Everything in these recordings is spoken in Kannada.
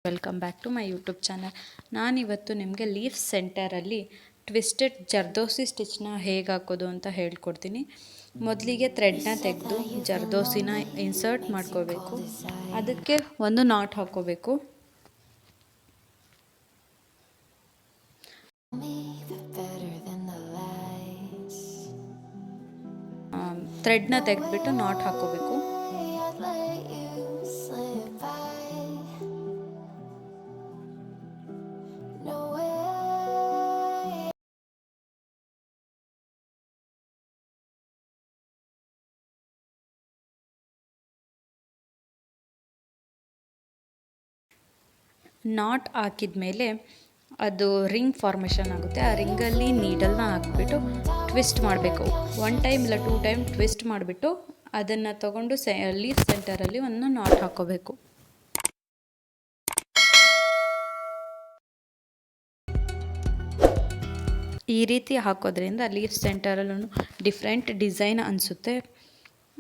Welcome back to my YouTube channel. ನಾನಿವತ್ತು ನಿಮಗೆ ಲೀಫ್ ಸೆಂಟರಲ್ಲಿ ಟ್ವಿಸ್ಟೆಡ್ ಜರ್ದೋಸಿ ಸ್ಟಿಚ್ನ ಹೇಗೆ ಹಾಕೋದು ಅಂತ ಹೇಳ್ಕೊಡ್ತೀನಿ. ಮೊದಲಿಗೆ ಥ್ರೆಡ್ನ ತೆಗೆದು ಜರ್ದೋಸಿನ ಇನ್ಸರ್ಟ್ ಮಾಡ್ಕೋಬೇಕು. ಅದಕ್ಕೆ ಒಂದು ನಾಟ್ ಹಾಕೋಬೇಕು. ಥ್ರೆಡ್ನ ತೆಗೆದ್ಬಿಟ್ಟು ನಾಟ್ ಹಾಕೋಬೇಕು. ನಾಟ್ ಹಾಕಿದ ಮೇಲೆ ಅದು ರಿಂಗ್ ಫಾರ್ಮೇಷನ್ ಆಗುತ್ತೆ. ಆ ರಿಂಗಲ್ಲಿ ನೀಡಲ್ನ ಹಾಕ್ಬಿಟ್ಟು ಟ್ವಿಸ್ಟ್ ಮಾಡಬೇಕು. 1 ಟೈಮ್ ಇಲ್ಲ 2 ಟೈಮ್ ಟ್ವಿಸ್ಟ್ ಮಾಡಿಬಿಟ್ಟು ಅದನ್ನು ತಗೊಂಡು ಲೀಫ್ ಸೆಂಟರಲ್ಲಿ ಒಂದು ನಾಟ್ ಹಾಕೋಬೇಕು. ಈ ರೀತಿ ಹಾಕೋದ್ರಿಂದ ಲೀಫ್ ಸೆಂಟರಲ್ಲೂ ಡಿಫ್ರೆಂಟ್ ಡಿಸೈನ್ ಅನಿಸುತ್ತೆ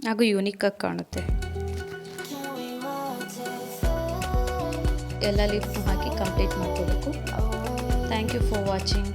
ಹಾಗೂ ಯೂನಿಕಾಗಿ ಕಾಣುತ್ತೆ. ಎಲ್ಲ ಲೀಫ್ನು ಹಾಕಿ ಕಂಪ್ಲೀಟ್ ಮಾಡ್ಕೋಬೇಕು. Thank you for watching.